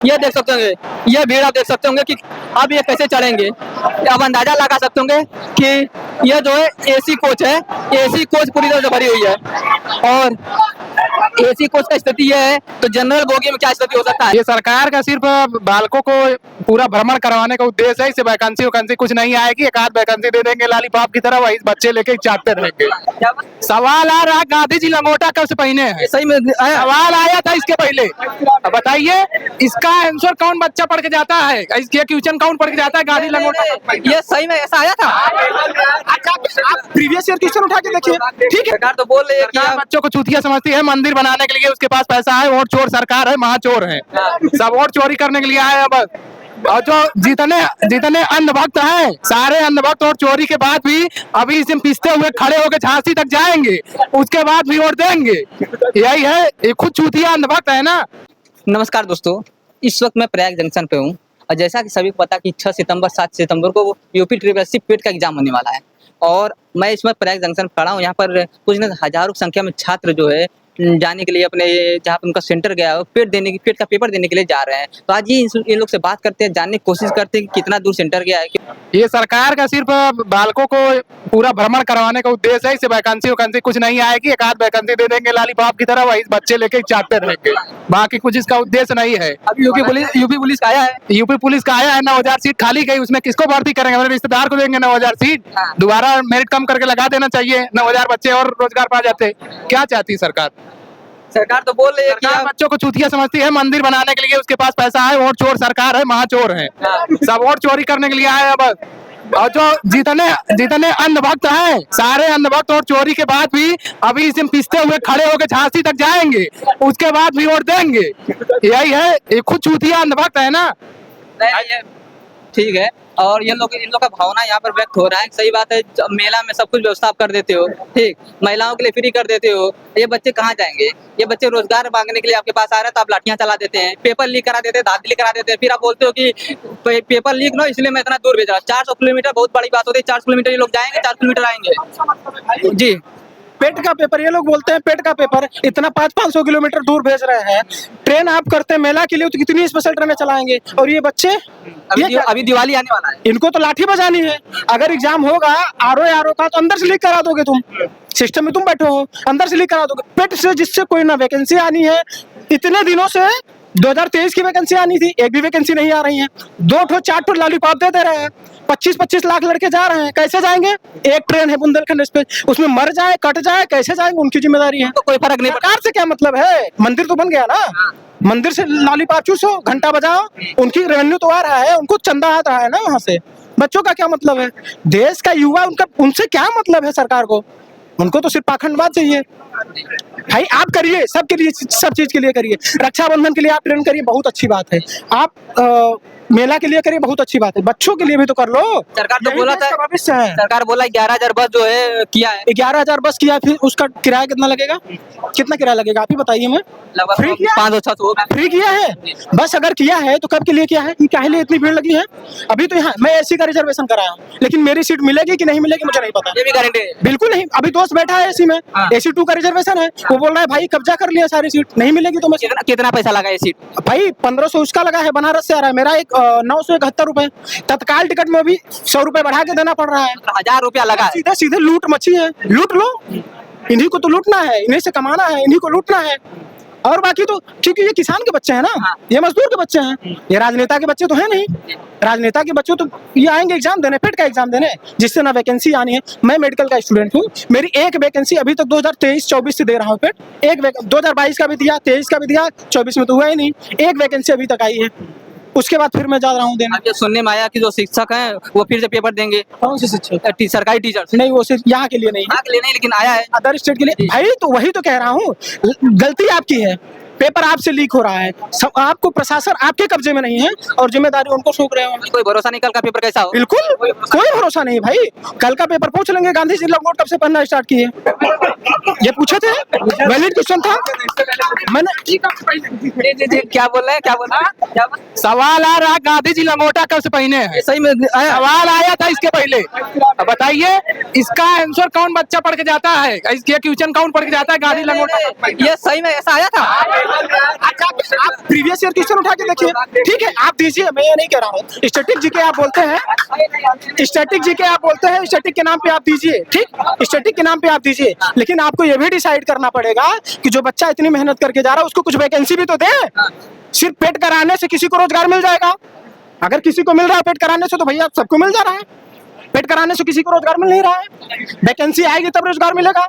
ये देख सकते होंगे, ये भीड़ आप देख सकते होंगे कि अब ये कैसे चढ़ेंगे। अब अंदाजा लगा सकते होंगे कि ये जो है एसी कोच है, एसी कोच पूरी तरह से भरी हुई है। और एसी कोच का स्थिति ये है तो जनरल बोगी में क्या स्थिति हो सकता है। ये सरकार का सिर्फ बालकों को पूरा भ्रमण करवाने का उद्देश्य है। इससे वैकेंसी वैकेंसी कुछ नहीं आएगी, एक आध वैकेंसी दे देंगे लॉलीपॉप की तरह, वही बच्चे लेके चाटते रहेंगे। सवाल आ रहा, गांधी जी लंगोटा कब से पहने हैं? सही में सवाल आया था इसके पहले। अब बताइए इसका आंसर कौन बच्चा पढ़ के जाता है, इसके क्वेश्चन कौन पढ़ के जाता है गांधी लंगोटा? ये सही में ऐसा आया था। आप प्रीवियस ईयर क्वेश्चन उठा के देखिए, ठीक है। सरकार तो बोल रही है कि सरकार बच्चों को चूतिया समझती है, मंदिर बनाने के लिए उसके पास पैसा है, वोट चोर सरकार है, महाचोर है, सब वोट चोरी करने के लिए आए हैं बस। और जो जितने अंधभक्त हैं, सारे अंधभक्त और चोरी के बाद भी अभी इसे पिसते हुए खड़े होकर झांसी तक जाएंगे, उसके बाद भी वोट देंगे। यही है, ये खुद चूतिया अंधभक्त है ना। नमस्कार दोस्तों, इस वक्त मैं प्रयाग जंक्शन पे हूँ और जैसा कि सभी को पता कि 6 सितंबर 7 सितंबर को यूपी ट्रिपल पेट का एग्जाम होने वाला है और मैं इसमें प्रयाग जंक्शन खड़ा हूँ। यहाँ पर कुछ न हजारों की संख्या में छात्र जो है जाने के लिए अपने जहाँ पर उनका सेंटर गया है पेट का पेपर देने के लिए जा रहे हैं। तो आज ये इन लोग से बात करते हैं, जानने की कोशिश करते हैं कि कितना दूर सेंटर गया है। ये सरकार का सिर्फ बालकों को पूरा भ्रमण करवाने का उद्देश्य है। इससे वैकेंसी वैकेंसी कुछ नहीं आएगी, एक आध वैकेंसी दे देंगे लॉलीपॉप की तरह, वही बच्चे लेके चाटते रहेंगे, बाकी कुछ इसका उद्देश्य नहीं है। अभी यूपी पुलिस का आया है, यूपी पुलिस का आया है, 9,000 सीट खाली गई, उसमें किसको भर्ती करेंगे? मेरे रिश्तेदार को देंगे 9,000 सीट, दोबारा मेरिट कम करके लगा देना चाहिए, 9,000 बच्चे और रोजगार पा जाते। क्या चाहती सरकार? सरकार तो बोल रही है कि बच्चों को चूतिया समझती है, मंदिर बनाने के लिए उसके पास पैसा है, वोट चोर सरकार है, महाचोर है, सब वोट चोरी करने के लिए आए हैं बस। और जो जितने अंधभक्त हैं, सारे अंधभक्त और चोरी के बाद भी अभी इसे पिसते हुए खड़े होकर झांसी तक जाएंगे, उसके बाद भी वोट देंगे। यही है, ये खुद चूतिया अंधभक्त है ना। ठीक है। और इन लोग का भावना यहाँ पर व्यक्त हो रहा है, सही बात है। मेला में सब कुछ व्यवस्था आप कर देते हो, ठीक, महिलाओं के लिए फ्री कर देते हो, ये बच्चे कहाँ जाएंगे? ये बच्चे रोजगार मांगने के लिए आपके पास आ रहे हैं तो आप लाठियां चला देते हैं, पेपर लीक करा देते हैं, धांधली करा देते हैं, फिर आप बोलते हो कि पेपर लीक ना इसलिए मैं इतना दूर भेज रहा हूँ। 400 किलोमीटर बहुत बड़ी बात होती है, 400 किलोमीटर ये लोग जाएंगे, 400 किलोमीटर आएंगे। जी, पेट का पेपर, ये लोग बोलते हैं पेट का पेपर, इतना 500-500 किलोमीटर दूर भेज रहे हैं। ट्रेन आप करते हैं मेला के लिए तो कितनी स्पेशल ट्रेनें चलाएंगे, और ये बच्चे अभी दिवाली आने वाला है, इनको तो लाठी बजानी है। अगर एग्जाम होगा आरओ का तो अंदर से लीक करा दोगे, तुम सिस्टम में तुम बैठे हो, अंदर से लीक करा दोगे। पेट से जिससे कोई ना वैकेंसी आनी है, इतने दिनों से 2023 की वैकेंसी आनी थी, एक भी वैकेंसी नहीं आ रही है। 2-4 लॉलीपॉप देते रहे हैं, 25-25 लाख लड़के जा रहे हैं, कैसे जाएंगे? एक ट्रेन है बुंदेलखंड एक्सप्रेस, उसमें मर जाए कट जाए कैसे जाएंगे? उनकी जिम्मेदारी है, तो कोई फर्क नहीं। सरकार से क्या मतलब है? मंदिर तो बन गया ना, मंदिर से लॉलीपॉप चूसो, घंटा बजाओ, उनकी रेवेन्यू तो आ रहा है, उनको चंदा आ रहा है ना वहां से। बच्चों का क्या मतलब है? देश का युवा, उनसे क्या मतलब है सरकार को? उनको तो सिर्फ पाखंडवाद चाहिए। भाई आप करिए, सबके लिए, सब चीज के लिए करिए। रक्षाबंधन के लिए आप ट्रेन करिए, बहुत अच्छी बात है। आप मेला के लिए करिए, बहुत अच्छी बात है। बच्चों के लिए भी तो कर लो। सरकार तो बोला था, भविष्य है। सरकार बोला 11,000 बस जो है किया है, 11,000 बस किया, फिर उसका किराया कितना लगेगा? कितना किराया लगेगा आप ही बताइए। मैं फ्री किया, 500-600 फ्री किया है बस। अगर किया है तो कब के लिए किया है? कि क्या लिए इतनी भीड़ लगी है? अभी तो यहाँ मैं एसी का रिजर्वेशन कराया हूँ, लेकिन मेरी सीट मिलेगी कि नहीं मिलेगी मुझे नहीं पता, ये भी गारंटी है। बिल्कुल नहीं। अभी दोस्त बैठा है एसी में, AC 2 का रिजर्वेशन है, वो बोल रहा है भाई कब्जा कर लिया सारी सीट, नहीं मिलेगी तो मैं। कितना पैसा लगा ये सीट? भाई 1500 उसका लगा है, बनारस से आ रहा है, मेरा एक 971 रुपए। तत्काल टिकट में भी 100 रुपए बढ़ा के देना पड़ रहा है। 1,000 रुपया लगा है। सीधे सीधे लूट मची है, लूट लो, इन्हीं को तो लूटना है, इन्हीं से कमाना है, इन्हीं को लूटना है। और बाकी तो क्योंकि ये किसान के बच्चे हैं ना, ये मजदूर के बच्चे हैं, ये राजनेता के बच्चे तो हैं नहीं। राजनेता के बच्चे तो ये आएंगे एग्जाम देने, पेट का एग्जाम देने, जिससे ना वैकेंसी आनी है। मैं मेडिकल का स्टूडेंट हूँ, मेरी एक वैकेंसी अभी तक 2023-24 से दे रहा हूँ पेट। एक 2022 का भी दिया, 23 का भी दिया, 24 में तो हुआ ही नहीं। एक वैकेंसी अभी तक आई है, उसके बाद फिर मैं जा रहा हूँ देने। अब ये सुनने में आया कि जो शिक्षक हैं वो फिर से पेपर देंगे। कौन से शिक्षक? सरकारी टीचर नहीं, वो सिर्फ यहाँ के लिए नहीं है, यहाँ के लिए नहीं, लेकिन आया है अदर स्टेट के लिए। भाई तो वही तो कह रहा हूँ, गलती आपकी है, पेपर आपसे लीक हो रहा है, सब आपको, प्रशासन आपके कब्जे में नहीं है और जिम्मेदारी उनको सौंप रहे हो। कोई भरोसा नहीं कल का पेपर कैसा हो। बिल्कुल कोई भरोसा नहीं भाई, कल का पेपर पूछ लेंगे गांधी जी लंगोट कब से पढ़ना स्टार्ट किए, ये पूछे थे, वैलिड क्वेश्चन था। मैंने क्या बोल रहे हैं, क्या बोल रहे हैं? सवाल आ रहा, गांधी जी लंगोटा कब से पहने हैं? सही में सवाल आया था इसके पहले। अब बताइए इसका आंसर कौन बच्चा पढ़ के जाता है, इसके क्वेश्चन कौन पढ़ के जाता है गांधी लंगोटा? ये सही में ऐसा आया था। आप प्रीवियस ईयर क्वेश्चन उठा के देखिए, ठीक है आप दीजिए, मैं ये नहीं कह रहा हूँ। स्टैटिक जीके आप बोलते हैं, स्टैटिक जीके आप बोलते हैं, स्टैटिक के नाम पे आप दीजिए, ठीक, स्टैटिक के नाम पे आप दीजिए, लेकिन आपको ये भी डिसाइड करना पड़ेगा कि जो बच्चा इतनी मेहनत करके जा रहा है उसको कुछ वैकेंसी भी तो दे। सिर्फ पेट कराने से किसी को रोजगार मिल जाएगा? अगर किसी को मिल रहा है पेट कराने से तो भैया सबको मिल जा रहा है। पेट कराने से किसी को रोजगार मिल नहीं रहा है, वैकेंसी आएगी तब रोजगार मिलेगा।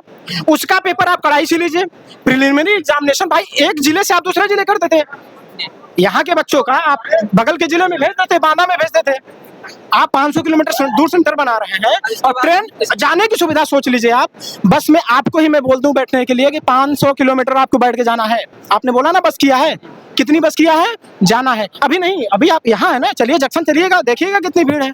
उसका पेपर आप कड़ाई से लीजिए, प्रिलिमिनरी एग्जामिनेशन भाई एक जिले से आप दूसरे जिले कर देते हैं। यहाँ के बच्चों का आप बगल के जिले में भेज देते, बांदा में भेज देते। आप 500 किलोमीटर दूर सेंटर बना रहे हैं, और ट्रेन जाने की सुविधा सोच लीजिए आप। बस में आपको ही मैं बोल दूं बैठने के लिए कि 500 किलोमीटर आपको बैठ के जाना है। आपने बोला ना बस किया है, कितनी बस किया है, जाना है। अभी नहीं, अभी आप यहाँ है ना, चलिए जंक्शन चलिएगा, देखिएगा कितनी भीड़ है।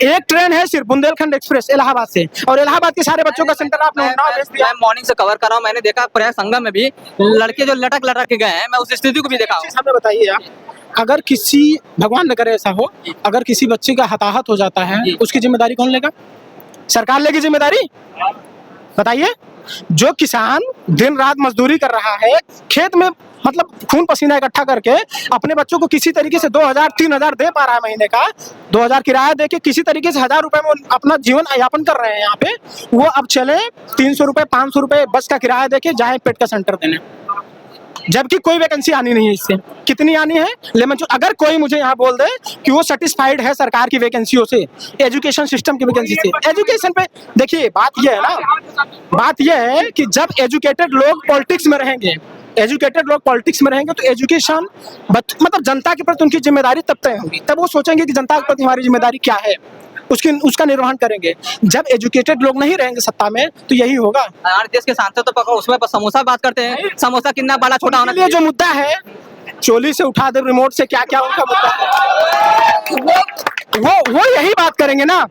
एक ट्रेन है सिर्फ बुंदेलखंड एक्सप्रेस इलाहाबाद से, और इलाहाबाद के सारे बच्चों का सेंटर आपने भेज दिया। मैं मॉर्निंग से कवर कर रहा हूँ, मैंने देखा प्रयाग संगम में भी लड़के जो लटक के गए हैं, मैं उस स्थिति को भी देखा हूँ। हमें बताइए आप, अगर किसी, भगवान न करे ऐसा हो, अगर किसी बच्चे का हताहत हो जाता है उसकी जिम्मेदारी कौन लेगा? सरकार लेगी जिम्मेदारी? बताइए। जो किसान दिन रात मजदूरी कर रहा है, खेत में मतलब खून पसीना इकट्ठा करके अपने बच्चों को किसी तरीके से 2000-3000 दे पा रहा है महीने का, 2000 किराया दे के किसी तरीके से 1000 रुपए में अपना जीवन यापन कर रहे हैं यहाँ पे, वो अब चले 300 रुपए 500 रुपए बस का किराया दे के जाए पेट का सेंटर देने, जबकि कोई वैकेंसी आनी नहीं है। इससे कितनी आनी है लेमन? अगर कोई मुझे यहाँ बोल दे कि वो सेटिस्फाइड है सरकार की वैकेंसियों से, एजुकेशन सिस्टम की वैकेंसी से, एजुकेशन पे देखिए बात ये है ना, बात ये है कि जब एजुकेटेड लोग पॉलिटिक्स में रहेंगे, एजुकेटेड लोग पॉलिटिक्स में रहेंगे तो एजुकेशन मतलब जनता के प्रति उनकी जिम्मेदारी तब तय होगी, तब वो सोचेंगे कि जनता के प्रति हमारी जिम्मेदारी क्या है, उसका निर्वहन करेंगे। जब एजुकेटेड लोग नहीं रहेंगे सत्ता में तो यही होगा। हमारे देश के सांसद तो पकड़ो उसमें समोसा बात करते हैं, समोसा कितना बड़ा छोटा होना चाहिए। जो मुद्दा है चोली से उठा दे रिमोट से, क्या क्या उनका मुद्दा है, वो यही बात करेंगे ना।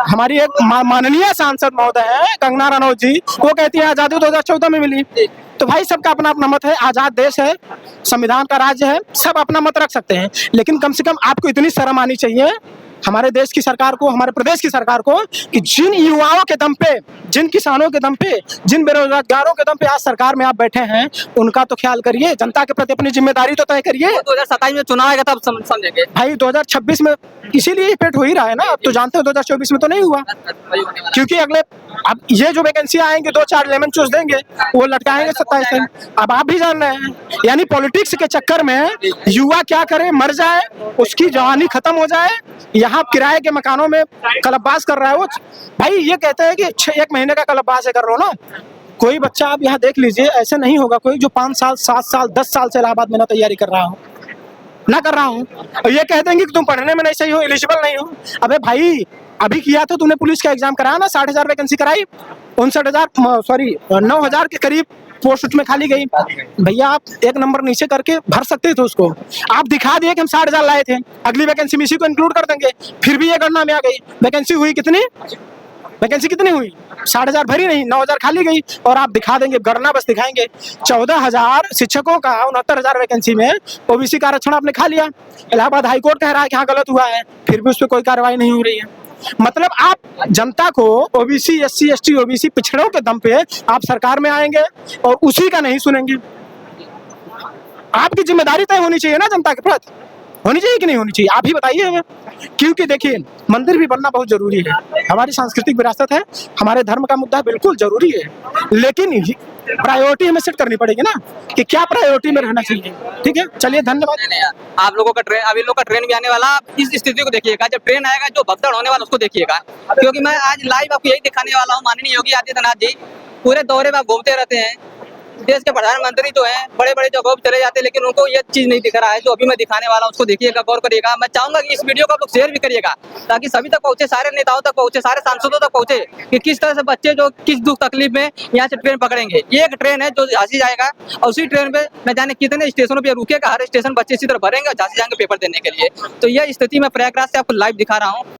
हमारी एक माननीय सांसद महोदय है कंगना रनौत जी, वो कहती है आजादी 2014 में मिली। तो भाई सबका अपना अपना मत है, आजाद देश है, संविधान का राज्य है, सब अपना मत रख सकते हैं, लेकिन कम से कम आपको इतनी शर्म आनी चाहिए हमारे देश की सरकार को, हमारे प्रदेश की सरकार को, कि जिन युवाओं के दम पे, जिन किसानों के दम पे, जिन बेरोजगारों के दम पे आज सरकार में आप बैठे हैं, उनका तो ख्याल करिए, जनता के प्रति अपनी जिम्मेदारी तो तय करिए। 2027 में चुनाव आएगा तब समझेंगे भाई। 2026 में इसीलिए पेट हो ही रहा है ना, आप तो जानते हो 2024 में तो नहीं हुआ, क्योंकि अगले अब ये जो वैकेंसी आएंगे 2-4 लेमन चूस देंगे, वो लटकाएंगे 27 में। अब आप भी जान रहे हैं, यानी पॉलिटिक्स के चक्कर में युवा क्या करे, मर जाए, उसकी जवानी खत्म हो जाए, यहाँ किराए के मकानों में कलबबास कर रहा है वो। भाई ये कहते हैं कि 1 महीने का कलबबास है, कर लो ना। कोई बच्चा आप यहाँ देख लीजिए, ऐसे नहीं होगा कोई जो 5 साल 7 साल 10 साल से इलाहाबाद में ना तैयारी कर रहा हो, ना कर रहा हूँ, और ये कह देंगे कि तुम पढ़ने में नहीं सही हो, एलिजिबल नहीं हो। अबे भाई अभी किया था तुमने पुलिस का एग्जाम कराया ना, 60,000 वैकेंसी कराई, 9,000 के करीब पोस्ट उसमें खाली गई। भैया आप 1 नंबर नीचे करके भर सकते थे उसको, आप दिखा दिए कि हम 60,000 लाए थे, अगली वैकेंसी में इसी को इंक्लूड कर देंगे, फिर भी ये गणना में आ गई। वैकेंसी हुई कितनी, वैकेंसी कितनी हुई? 60,000 भरी नहीं, 9,000 खाली गई, और आप दिखा देंगे, गणना बस दिखाएंगे। 14,000 शिक्षकों का 69,000 वैकेंसी में ओबीसी का आरक्षण आपने खा लिया। इलाहाबाद हाईकोर्ट कह रहा है कि हाँ गलत हुआ है, फिर भी उस पर कोई कार्रवाई नहीं हो रही है। मतलब आप जनता को ओबीसी SC ST ओबीसी पिछड़ों के दम पे आप सरकार में आएंगे और उसी का नहीं सुनेंगे। आपकी जिम्मेदारी तय होनी चाहिए ना, जनता के प्रति होनी चाहिए कि नहीं होनी चाहिए, आप ही बताइए हमें। क्योंकि देखिए मंदिर भी बनना बहुत जरूरी है, हमारी सांस्कृतिक विरासत है, हमारे धर्म का मुद्दा बिल्कुल जरूरी है, लेकिन प्रायोरिटी हमें सेट करनी पड़ेगी ना कि क्या प्रायोरिटी में रहना चाहिए। ठीक है, चलिए धन्यवाद। आप लोगों का ट्रेन, अभी लोग का ट्रेन भी आने वाला, इस स्थिति को देखिएगा, जब ट्रेन आएगा जो भगदड़ होने वाला उसको देखिएगा। क्योंकि मैं आज लाइव आपको यही दिखाने वाला हूँ, माननीय योगी आदित्यनाथ जी पूरे दौरे में घूमते रहते हैं, देश के प्रधानमंत्री जो हैं बड़े बड़े जगहों पर चले जाते हैं, लेकिन उनको ये चीज नहीं दिख रहा है जो अभी मैं दिखाने वाला हूँ, उसको देखिएगा, गौर करिएगा। मैं चाहूंगा कि इस वीडियो को आप लोग शेयर भी करिएगा, ताकि सभी तक पहुंचे, सारे नेताओं तक पहुंचे, सारे सांसदों तक पहुंचे, कि किस तरह से बच्चे जो किस दुख तकलीफ में यहाँ से ट्रेन पकड़ेंगे। ये एक ट्रेन है जो झांसी जाएगा, और उसी ट्रेन पे न जाने कितने स्टेशनों पर रुकेगा, हर स्टेशन बच्चे इसी तरह भरेंगे और झांसी जाएंगे पेपर देने के लिए। तो यह स्थिति मैं प्रयागराज से आपको लाइव दिखा रहा हूँ।